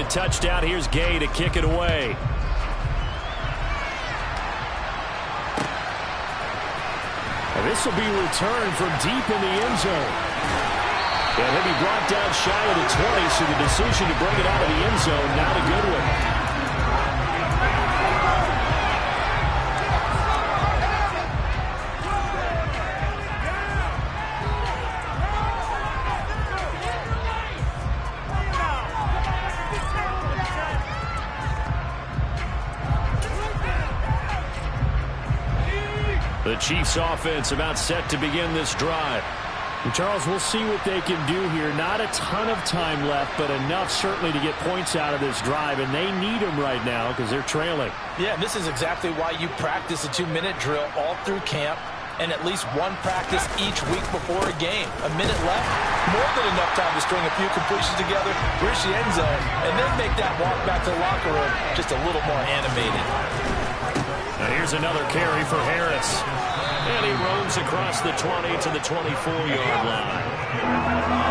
a touchdown. Here's Gay to kick it away. And this will be returned from deep in the end zone. And he'll be brought down shy of the 20, so the decision to bring it out of the end zone, not a good one. The Chiefs offense about set to begin this drive. And Charles, we'll see what they can do here. Not a ton of time left, but enough certainly to get points out of this drive, and they need them right now because they're trailing. Yeah, this is exactly why you practice a 2-minute drill all through camp and at least one practice each week before a game. A minute left, more than enough time to string a few completions together, reach the end zone, and then make that walk back to the locker room just a little more animated. Now here's another carry for Harris. And he roams across the 20 to the 24-yard line.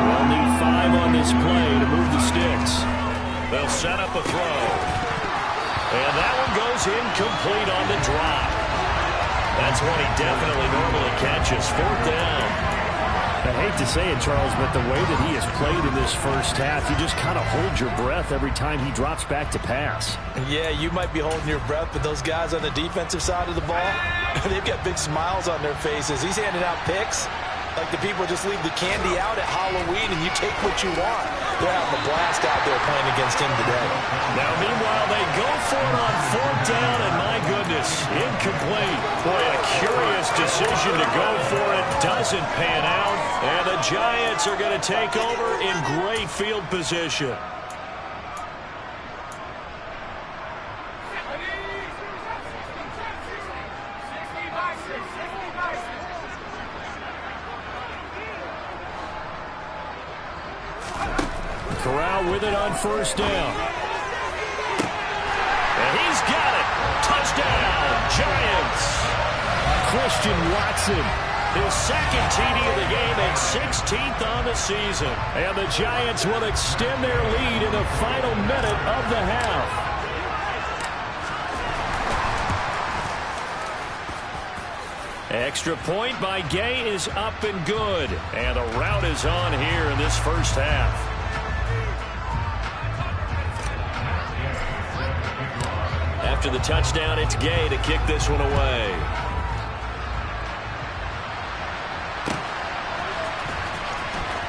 They'll need 5 on this play to move the sticks. They'll set up a throw. And that one goes incomplete on the drop. That's one he definitely normally catches. 4th down. I hate to say it, Charles, but the way that he has played in this first half, you just kind of hold your breath every time he drops back to pass. Yeah, you might be holding your breath, but those guys on the defensive side of the ball, they've got big smiles on their faces. He's handing out picks like the people just leave the candy out at Halloween and you take what you want. They're having a blast out there playing against him today. Now, meanwhile, they go for it on 4th down, and my goodness, incomplete. Boy, a curious decision to go for it. Doesn't pan out, and the Giants are going to take over in great field position. Corral with it on 1st down. And he's got it. Touchdown, Giants. Christian Watson. His 2nd TD of the game and 16th on the season. And the Giants will extend their lead in the final minute of the half. Extra point by Gay is up and good. And a rout is on here in this first half. After the touchdown, it's Gay to kick this one away.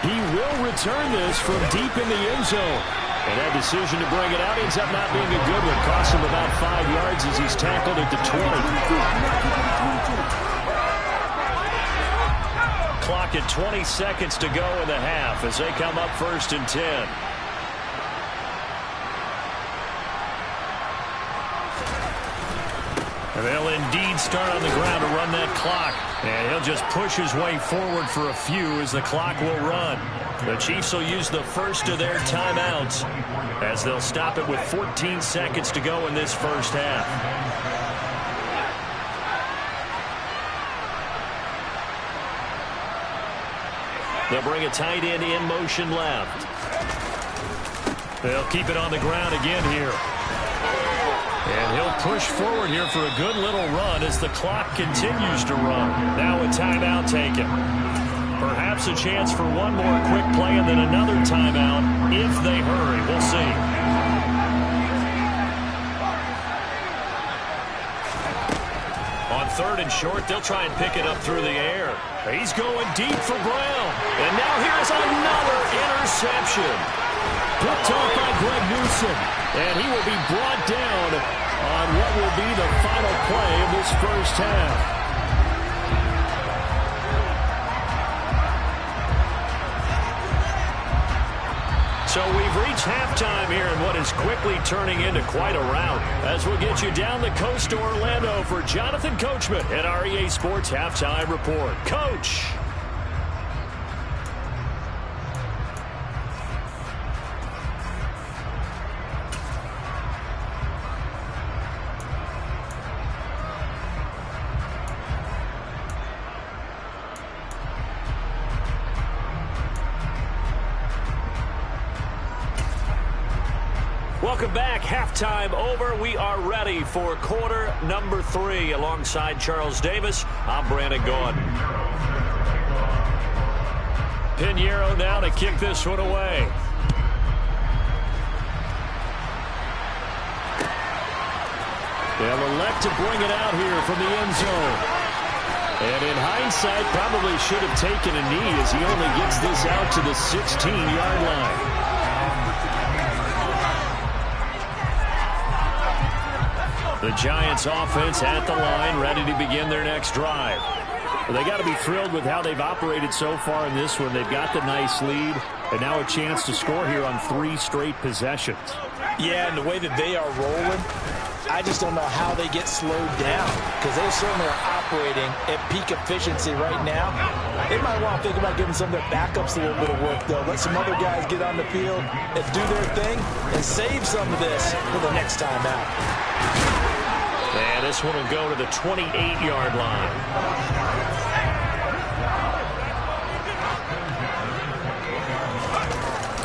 He will return this from deep in the end zone. And that decision to bring it out ends up not being a good one. Costs him about 5 yards as he's tackled at the 20. Clock at 20 seconds to go in the half as they come up 1st and 10. And they'll indeed start on the ground to run that clock. And he'll just push his way forward for a few as the clock will run. The Chiefs will use the first of their timeouts as they'll stop it with 14 seconds to go in this first half. They'll bring a tight end in motion left. They'll keep it on the ground again here. And he'll push forward here for a good little run as the clock continues to run. Now a timeout taken. Perhaps a chance for one more quick play and then another timeout if they hurry. We'll see. On 3rd and short, they'll try and pick it up through the air. He's going deep for Brown. And now here's another interception. Picked off by Greg Newsom. And he will be brought down on what will be the final play of this first half. So we've reached halftime here in what is quickly turning into quite a rout. As we'll get you down the coast to Orlando for Jonathan Coachman at our EA Sports Halftime Report. Coach. Welcome back. Halftime over. We are ready for quarter number 3. Alongside Charles Davis, I'm Brandon Gaudin. Pinheiro now to kick this one away. They'll elect to bring it out here from the end zone. And in hindsight, probably should have taken a knee as he only gets this out to the 16-yard line. The Giants offense at the line, ready to begin their next drive. Well, they got to be thrilled with how they've operated so far in this one. They've got the nice lead, and now a chance to score here on 3 straight possessions. Yeah, and the way that they are rolling, I just don't know how they get slowed down, because they certainly are operating at peak efficiency right now. They might want to think about giving some of their backups a little bit of work, though. Let some other guys get on the field and do their thing and save some of this for the next time out. And this one will go to the 28-yard line.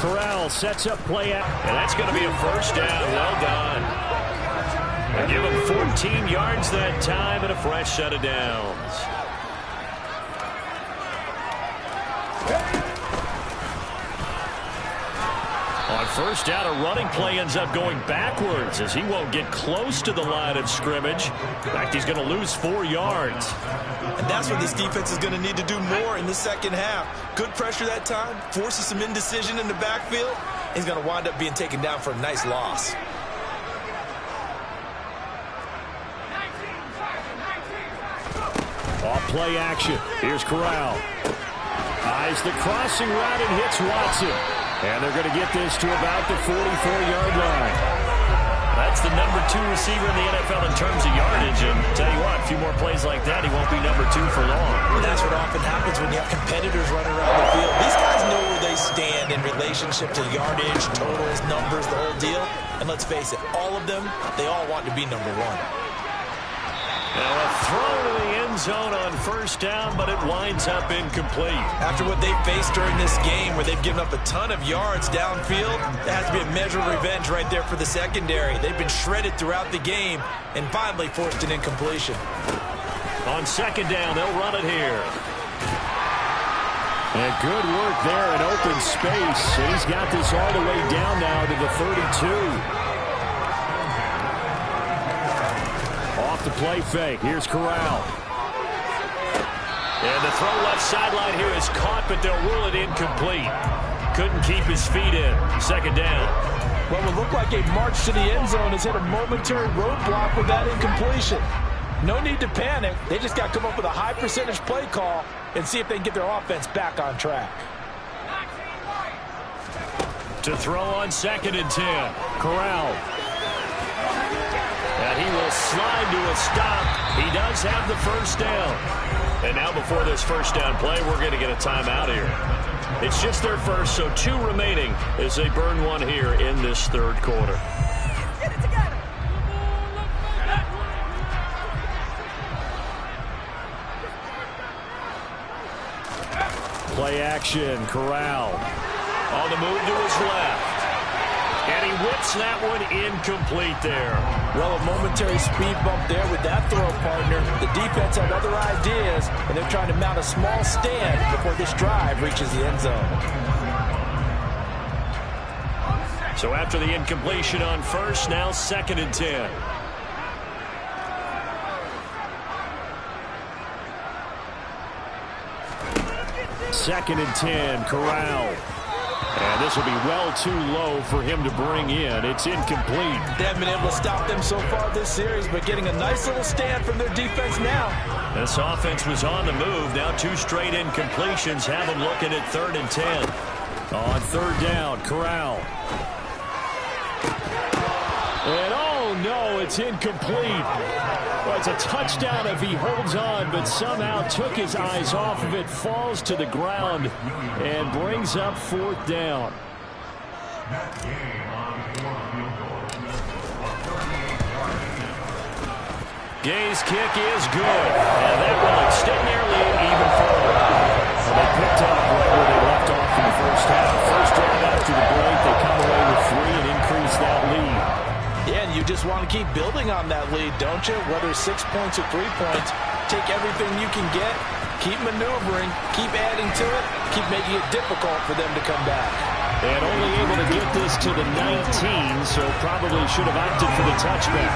Corral sets up play out, and that's going to be a first down. Well done. They give him 14 yards that time and a fresh set of downs. On first down, a running play ends up going backwards as he won't get close to the line of scrimmage. In fact, he's going to lose 4 yards. And that's what this defense is going to need to do more in the second half. Good pressure that time, forces some indecision in the backfield. He's going to wind up being taken down for a nice loss. Off play action. Here's Corral. Eyes the crossing route and hits Watson. And they're going to get this to about the 44-yard line. That's the number 2 receiver in the NFL in terms of yardage. And tell you what, a few more plays like that, he won't be number 2 for long. Well, that's what often happens when you have competitors running around the field. These guys know where they stand in relationship to yardage, totals, numbers, the whole deal. And let's face it, all of them, they all want to be number 1. Now a throw to the end zone on first down, but it winds up incomplete. After what they faced during this game where they've given up a ton of yards downfield, that has to be a measure of revenge right there for the secondary. They've been shredded throughout the game and finally forced an incompletion. On second down, they'll run it here. And good work there in open space. And he's got this all the way down now to the 32. Off the play fake. Here's Corral. And the throw left sideline here is caught, but they'll rule it incomplete. Couldn't keep his feet in. Second down. Well, it looked like a march to the end zone has hit a momentary roadblock with that incompletion. No need to panic. They just got to come up with a high percentage play call and see if they can get their offense back on track. To throw on 2nd and 10. Corral. And he will slide to a stop. He does have the first down. And now before this first down play, we're going to get a timeout here. It's just their first, so 2 remaining as they burn one here in this third quarter. Get it together. Play action, Corral. On the move to his left. And he whips that one incomplete there. Well, a momentary speed bump there with that throw partner. The defense had other ideas, and they're trying to mount a small stand before this drive reaches the end zone. So after the incompletion on first, now 2nd and 10. Second and 10, Corral. And this will be well too low for him to bring in. It's incomplete. They haven't been able to stop them so far this series, but getting a nice little stand from their defense now. This offense was on the move. Now 2 straight incompletions have them looking at 3rd and 10. On 3rd down, Corral. And oh no, it's incomplete. Well, it's a touchdown if he holds on, but somehow took his eyes off of it, falls to the ground, and brings up 4th down. Gay's kick is good, and that will extend their lead even further. Well, they picked up right where they left off in the first half. First drive after the break, they come away with 3 and increase that lead. want to keep building on that lead, don't you? Whether 6 points or 3 points, take everything you can get, keep maneuvering, keep adding to it, keep making it difficult for them to come back. And only able to get this to the 19, so probably should have opted for the touchback.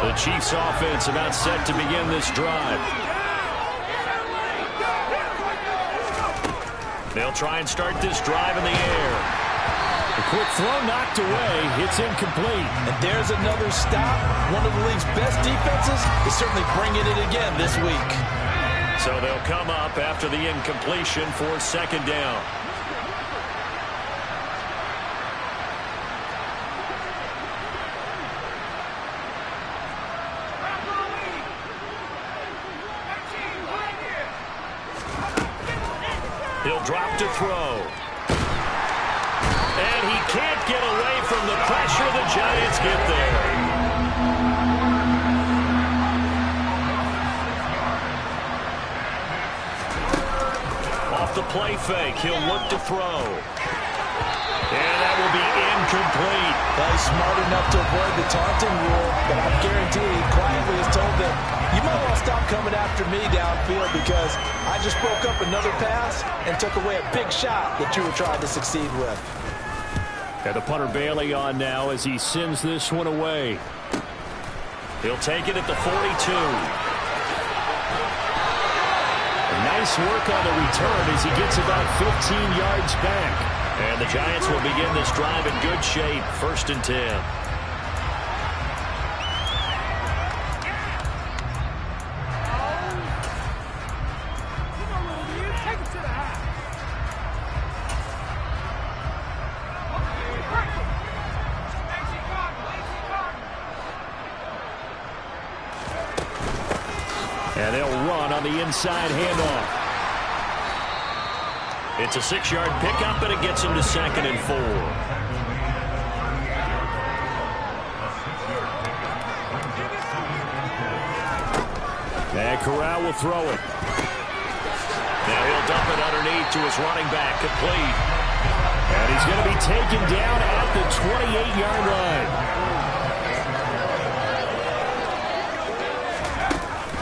The Chiefs offense about set to begin this drive. They'll try and start this drive in the air. A quick throw knocked away. It's incomplete. And there's another stop. One of the league's best defenses is certainly bringing it again this week. So they'll come up after the incompletion for second down. He'll drop to throw. And he can't get away from the pressure. The Giants get there. Off the play fake, he'll look to throw. And that will be incomplete. Well, he's smart enough to avoid the taunting rule, but I guarantee he quietly has told them, you might want to stop coming after me downfield because I just broke up another pass and took away a big shot that you were trying to succeed with. And the punter Bailey on now as he sends this one away. He'll take it at the 42. Nice work on the return as he gets about 15 yards back. And the Giants will begin this drive in good shape. 1st and 10. And they'll run on the inside handoff. It's a 6-yard pickup, and it gets him to 2nd and 4. And Corral will throw it. Now he'll dump it underneath to his running back, complete. And he's going to be taken down at the 28-yard line.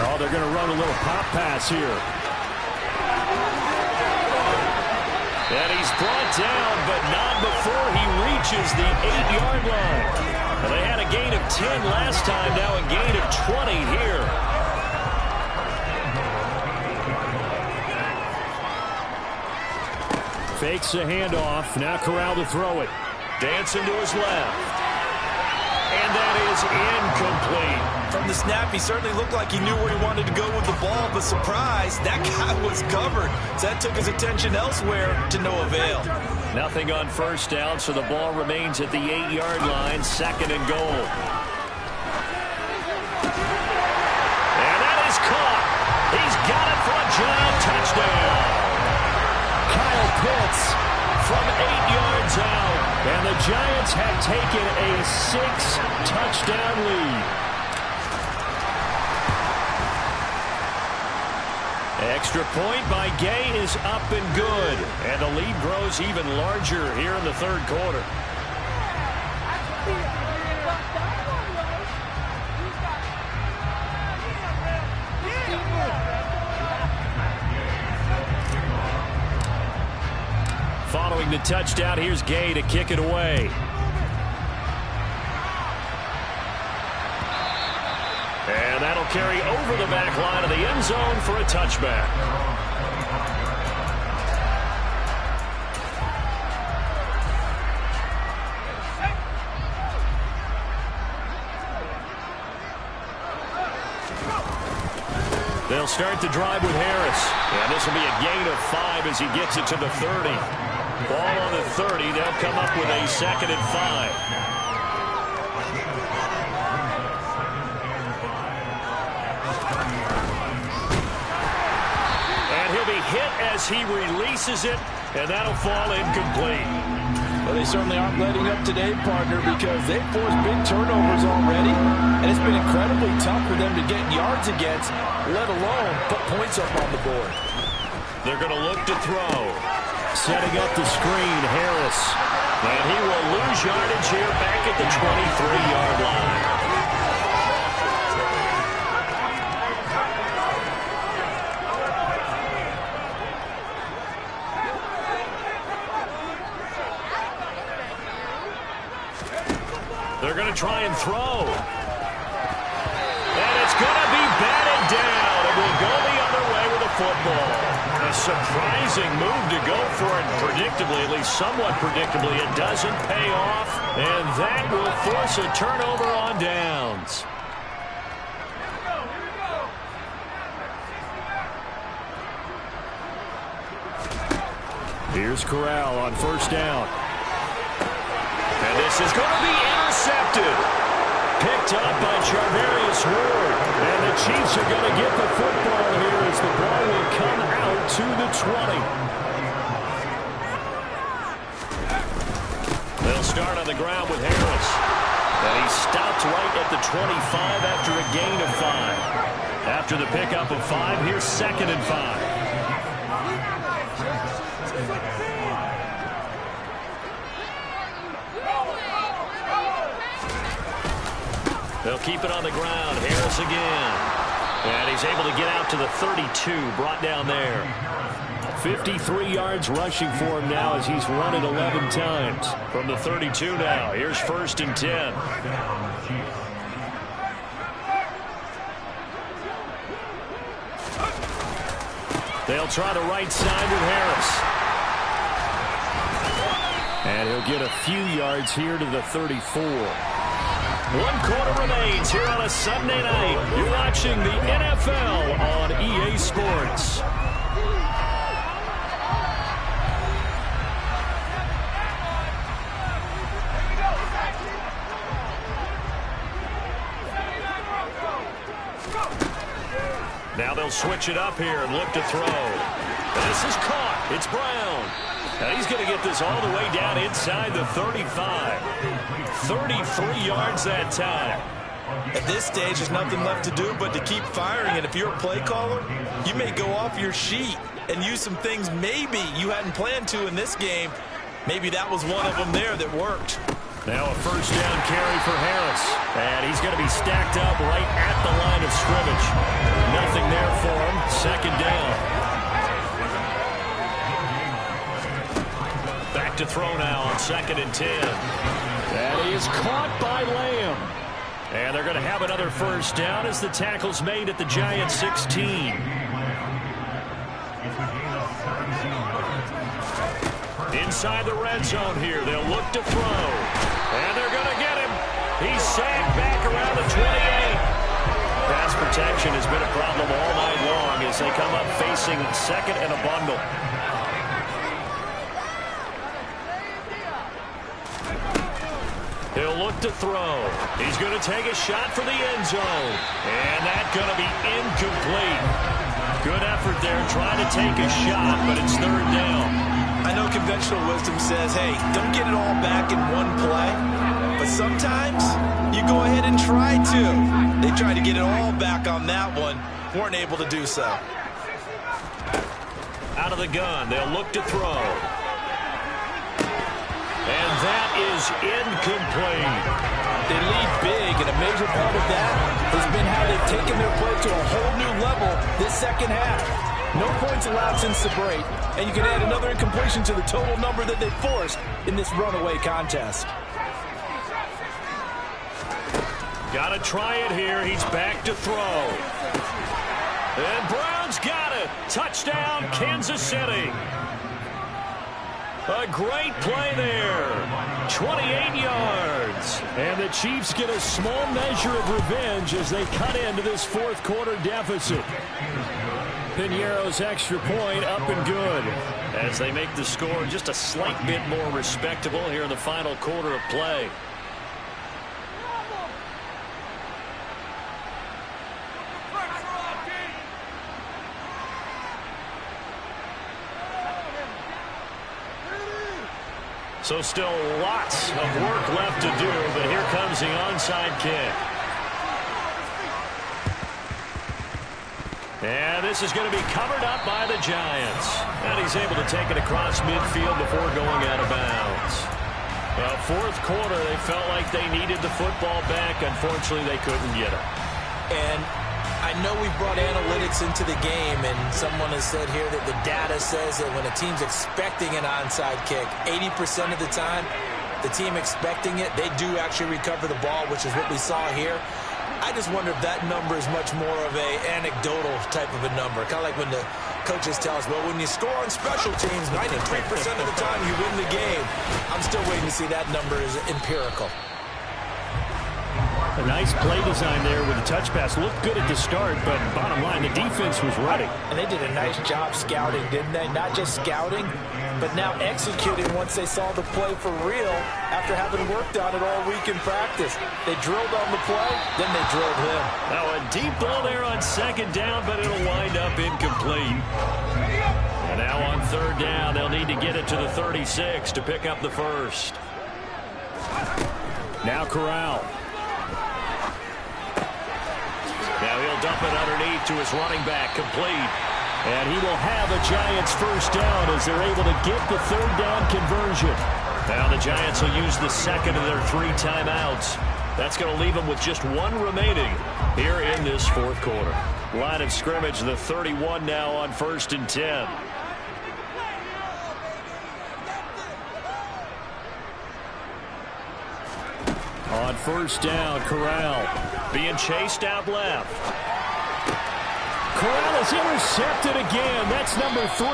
Oh, they're going to run a little pop pass here. And he's brought down, but not before he reaches the 8-yard line. Well, they had a gain of 10 last time, now a gain of 20 here. Fakes the handoff. Now Corral to throw it. Dancing to his left. And that is incomplete. From the snap, he certainly looked like he knew where he wanted to go with the ball, but surprise, that guy was covered. So that took his attention elsewhere to no avail. Nothing on 1st down, so the ball remains at the 8-yard line, 2nd and goal. And that is caught. He's got it for a Giant touchdown. Kyle Pitts from 8 yards out. And the Giants have taken a 6-touchdown lead. Extra point by Gay is up and good. And the lead grows even larger here in the 3rd quarter. Following the touchdown, here's Gay to kick it away. And that'll carry over the back line of the end zone for a touchback. They'll start the drive with Harris. And this will be a gain of 5 as he gets it to the 30. Ball on the 30. They'll come up with a 2nd and 5. Hit as he releases it, and that'll fall incomplete. Well, they certainly aren't letting up today, partner, because they've forced big turnovers already, and it's been incredibly tough for them to get yards against, let alone put points up on the board. They're going to look to throw. Setting up the screen, Harris. And he will lose yardage here back at the 23-yard line. They're going to try and throw. And it's going to be batted down. It will go the other way with the football. A surprising move to go for it. Predictably, at least somewhat predictably, it doesn't pay off. And that will force a turnover on downs. Here's Corral on first down. And this is going to be intercepted. Picked up by Charvarius Ward. And the Chiefs are going to get the football here as the ball will come out to the 20. They'll start on the ground with Harris. And he stopped right at the 25 after a gain of 5. After the pickup of 5, here's 2nd and 5. They'll keep it on the ground. Harris again. And he's able to get out to the 32, brought down there. 53 yards rushing for him now as he's run it 11 times. From the 32 now, here's 1st and 10. They'll try the right side with Harris. And he'll get a few yards here to the 34. 1 quarter remains here on a Sunday night. You're watching the NFL on EA Sports. Now they'll switch it up here and look to throw. This is caught. It's Brown. Now he's going to get this all the way down inside the 35. 33 yards that time. At this stage, there's nothing left to do but to keep firing. And if you're a play caller, you may go off your sheet and use some things maybe you hadn't planned to in this game. Maybe that was one of them there that worked. Now a first down carry for Harris. And he's going to be stacked up right at the line of scrimmage. Nothing there for him. 2nd down. Back to throw now on 2nd and 10. That is caught by Lamb. And they're going to have another first down as the tackle's made at the Giants 16. Inside the red zone here. They'll look to throw. And they're going to get him. He's sagged back around the 28. Pass protection has been a problem all night long as they come up facing 2nd and a bundle. He'll look to throw. He's going to take a shot for the end zone. And that's going to be incomplete. Good effort there trying to take a shot, but it's 3rd down. I know conventional wisdom says, hey, don't get it all back in one play. But sometimes you go ahead and try to. They tried to get it all back on that one. Weren't able to do so. Out of the gun. They'll look to throw. And that is incomplete. They lead big, and a major part of that has been how they've taken their play to a whole new level this 2nd half. No points allowed since the break, and you can add another incompletion to the total number that they forced in this runaway contest. Got to try it here. He's back to throw. And Brown's got it. Touchdown, Kansas City. A great play there. 28 yards. And the Chiefs get a small measure of revenge as they cut into this 4th quarter deficit. Piñeiro's extra point up and good. As they make the score just a slight bit more respectable here in the final quarter of play. So still lots of work left to do, but here comes the onside kick. And this is going to be covered up by the Giants. And he's able to take it across midfield before going out of bounds. Well, fourth quarter, they felt like they needed the football back. Unfortunately, they couldn't get it. And I know we brought analytics into the game, and someone has said here that the data says that when a team's expecting an onside kick, 80% of the time, the team expecting it, they do actually recover the ball, which is what we saw here. I just wonder if that number is much more of a anecdotal type of a number. Kind of like when the coaches tell us, well, when you score on special teams, 93% of the time you win the game. I'm still waiting to see that number is empirical. A nice play design there with the touch pass. Looked good at the start, but bottom line, the defense was ready. And they did a nice job scouting, didn't they? Not just scouting, but now executing once they saw the play for real after having worked on it all week in practice. They drilled on the play, then they drilled him. Now a deep ball there on second down, but it'll wind up incomplete. And now on third down, they'll need to get it to the 36 to pick up the first. Now Corral. Now he'll dump it underneath to his running back, complete. And he will have a Giants first down as they're able to get the third down conversion. Now the Giants will use the second of their 3 timeouts. That's going to leave them with just 1 remaining here in this fourth quarter. Line of scrimmage, the 31 now on 1st and 10. On first down, Corral. Being chased out left. Corral is intercepted again. That's number 3.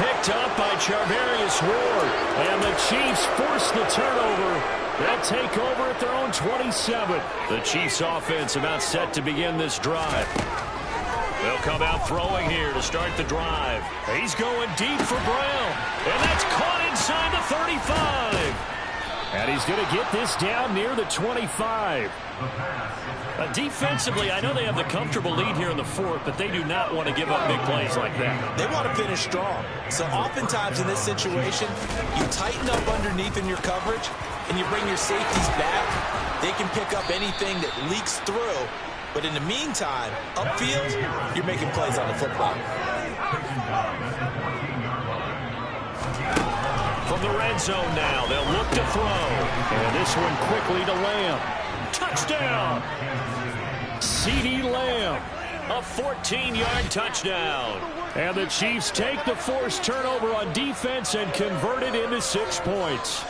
Picked up by Charvarius Ward. And the Chiefs force the turnover. They'll take over at their own 27. The Chiefs offense about set to begin this drive. They'll come out throwing here to start the drive. He's going deep for Brown. And that's caught inside the 35. And he's going to get this down near the 25. Defensively, I know they have the comfortable lead here in the fourth, but they do not want to give up big plays like that. They want to finish strong. So oftentimes in this situation, you tighten up underneath in your coverage, and you bring your safeties back. They can pick up anything that leaks through. But in the meantime, upfield, you're making plays on the football. From the red zone now, they'll look to throw. And this one quickly to Lamb. Touchdown! CeeDee Lamb. A 14-yard touchdown. And the Chiefs take the forced turnover on defense and convert it into 6 points.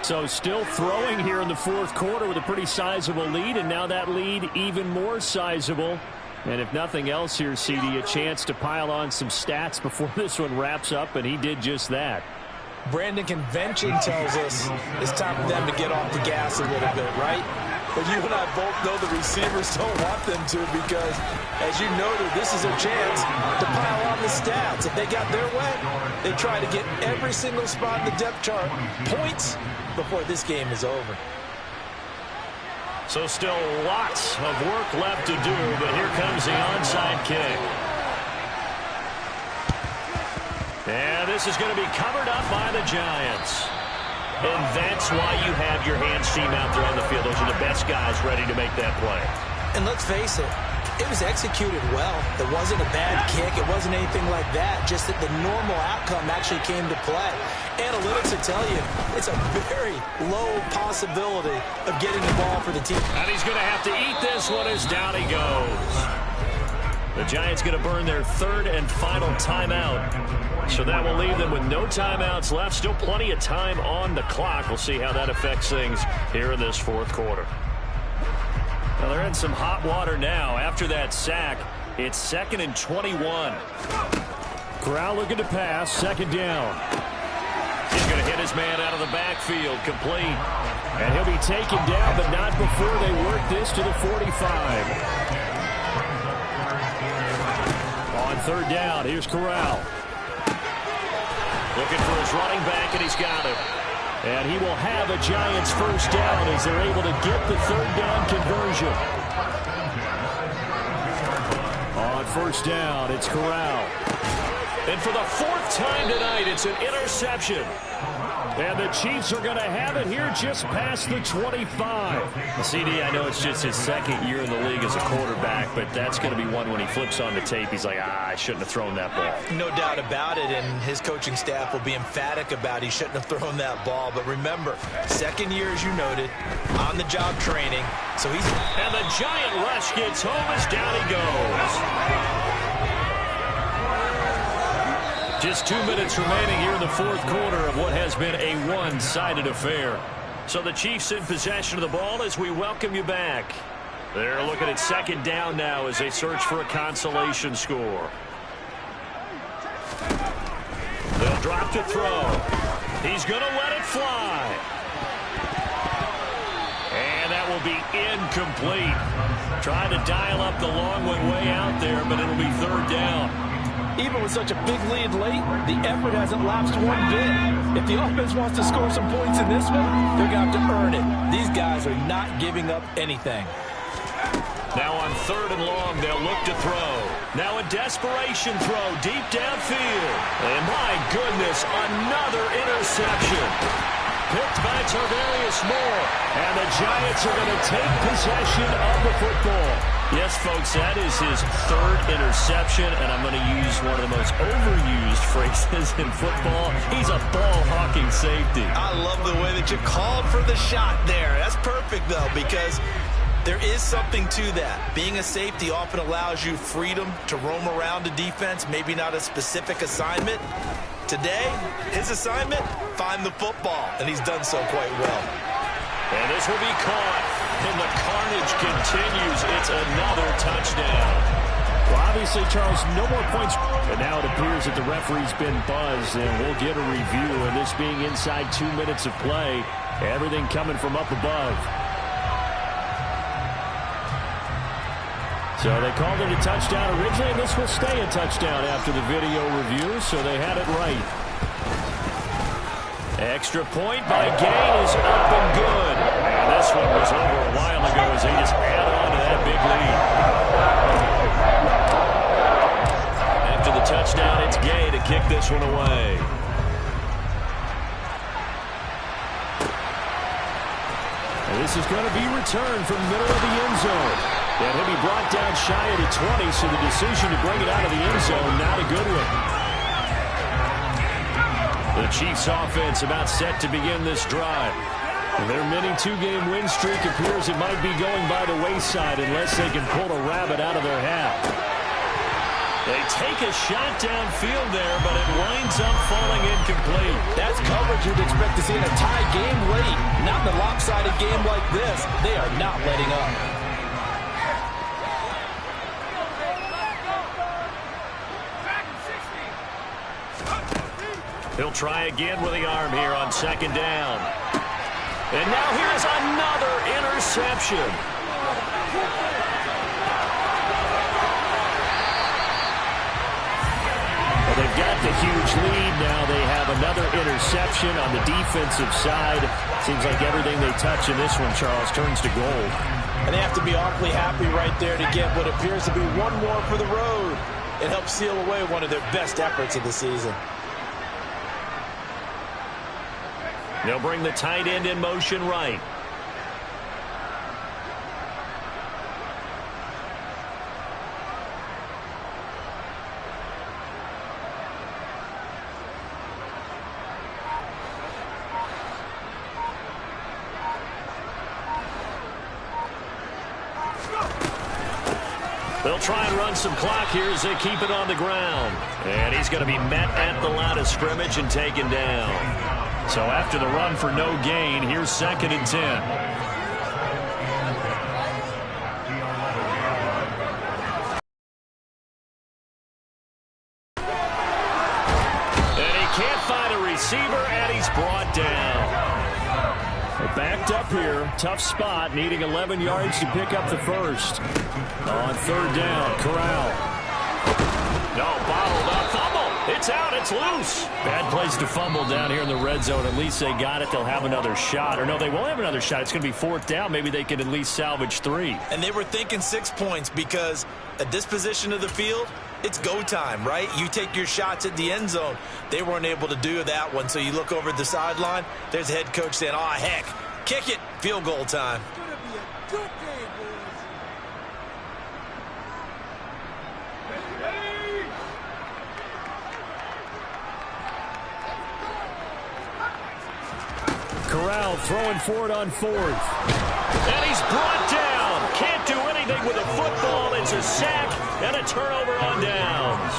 So still throwing here in the fourth quarter with a pretty sizable lead, and now that lead even more sizable. And if nothing else here, CeeDee, a chance to pile on some stats before this one wraps up, and he did just that. Brandon, convention tells us it's time for them to get off the gas a little bit, right? But you and I both know the receivers don't want them to because, as you noted, this is their chance to pile on the stats. If they got their way, they try to get every single spot in the depth chart points before this game is over. So still lots of work left to do, but here comes the onside kick. And this is going to be covered up by the Giants. And that's why you have your hands team out there on the field. Those are the best guys ready to make that play. And let's face it, it was executed well. It wasn't a bad kick. It wasn't anything like that. Just that the normal outcome actually came to play. Analytics will tell you it's a very low possibility of getting the ball for the team. And he's going to have to eat this one as down he goes. The Giants going to burn their 3rd and final timeout. So that will leave them with no timeouts left. Still plenty of time on the clock. We'll see how that affects things here in this fourth quarter. Well, they're in some hot water now. After that sack, it's 2nd and 21. Corral looking to pass. 2nd down. He's going to hit his man out of the backfield. Complete. And he'll be taken down, but not before they work this to the 45. On 3rd down, here's Corral. Looking for his running back, and he's got it. And he will have a Giants first down as they're able to get the 3rd down conversion. On 1st down, it's Corral. And for the fourth time tonight, it's an interception. And the Chiefs are going to have it here just past the 25. CD, I know it's just his second year in the league as a quarterback, but that's going to be one when he flips on the tape. He's like, I shouldn't have thrown that ball. No doubt about it, and his coaching staff will be emphatic about he shouldn't have thrown that ball. But remember, second year, as you noted, on-the-job training. So he's... And the giant rush gets home as down he goes. Just 2 minutes remaining here in the fourth quarter of what has been a one-sided affair. So the Chiefs in possession of the ball as we welcome you back. They're looking at second down now as they search for a consolation score. They'll drop to throw. He's going to let it fly. And that will be incomplete. Trying to dial up the long one way out there, but it'll be third down. Even with such a big lead late, the effort hasn't lapsed one bit. If the offense wants to score some points in this one, they're going to have to earn it. These guys are not giving up anything. Now on third and long, they'll look to throw. Now a desperation throw deep downfield. And my goodness, another interception. Picked by Tarvarius Moore. And the Giants are going to take possession of the football. Yes, folks, that is his third interception, and I'm going to use one of the most overused phrases in football. He's a ball-hawking safety. I love the way that you called for the shot there. That's perfect, though, because there is something to that. Being a safety often allows you freedom to roam around a defense, maybe not a specific assignment. Today, his assignment, find the football, and he's done so quite well. And this will be caught, and the carnage continues. It's another touchdown. Well, obviously, Charles, no more points. And now it appears that the referee's been buzzed, and we'll get a review. And this being inside 2 minutes of play, everything coming from up above. So they called it a touchdown originally, and this will stay a touchdown after the video review, so they had it right. Extra point by Gain is up and good. And this one was over a while ago as they just add on to that big lead. After the touchdown, it's Gay to kick this one away. And this is going to be returned from the middle of the end zone. And he'll be brought down shy of the 20, so the decision to bring it out of the end zone, not a good one. The Chiefs offense about set to begin this drive. Their mini two-game win streak appears it might be going by the wayside unless they can pull a rabbit out of their hat. They take a shot downfield there, but it winds up falling incomplete. That's coverage you'd expect to see in a tie game late. Not in a lopsided game like this. They are not letting up. He'll try again with the arm here on second down. And now here's another interception. Well, they've got the huge lead. Now they have another interception on the defensive side. Seems like everything they touch in this one, Charles, turns to gold. And they have to be awfully happy right there to get what appears to be one more for the road. It helps seal away one of their best efforts of the season. They'll bring the tight end in motion right. They'll try and run some clock here as they keep it on the ground. And he's going to be met at the line of scrimmage and taken down. So after the run for no gain, here's 2nd and 10. And he can't find a receiver, and he's brought down. They're backed up here. Tough spot, needing 11 yards to pick up the first. On third down, Corral. No, bottled up, fumble. It's out. It's loose. Bad place to fumble down here in the red zone. At least they got it. They'll have another shot. Or no, they won't have another shot. It's going to be fourth down. Maybe they can at least salvage 3. And they were thinking 6 points because at this position of the field, it's go time, right? You take your shots at the end zone. They weren't able to do that one. So you look over at the sideline. There's the head coach saying, oh, heck, kick it. Field goal time. Corral throwing for it on 4th. And he's brought down. Can't do anything with a football. It's a sack and a turnover on downs.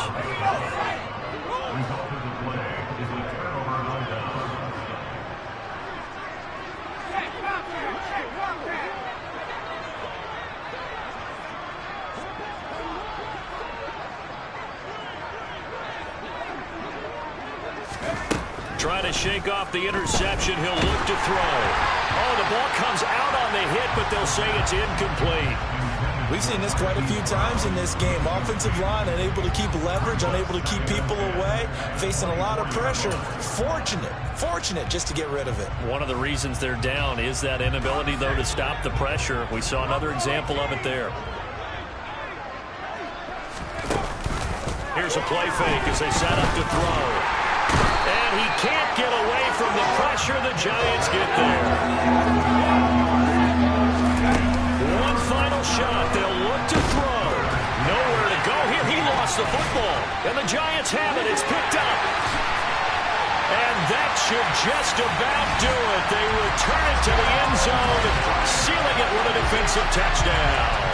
Trying to shake off the interception. He'll look to throw. Oh, the ball comes out on the hit, but they'll say it's incomplete. We've seen this quite a few times in this game. Offensive line unable to keep leverage, unable to keep people away, facing a lot of pressure. Fortunate just to get rid of it. One of the reasons they're down is that inability, though, to stop the pressure. We saw another example of it there. Here's a play fake as they set up to throw. And he can't get away from the pressure. The Giants get there. One final shot. They'll look to throw. Nowhere to go here. He lost the football. And the Giants have it. It's picked up. And that should just about do it. They return it to the end zone, sealing it with a defensive touchdown.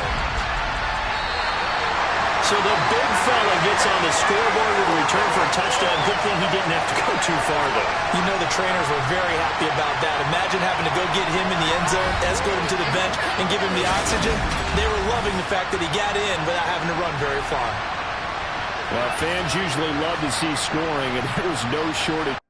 So the big fella gets on the scoreboard with a return for a touchdown. Good thing he didn't have to go too far, though. You know the trainers were very happy about that. Imagine having to go get him in the end zone, escort him to the bench, and give him the oxygen. They were loving the fact that he got in without having to run very far. Well, fans usually love to see scoring, and there was no shortage.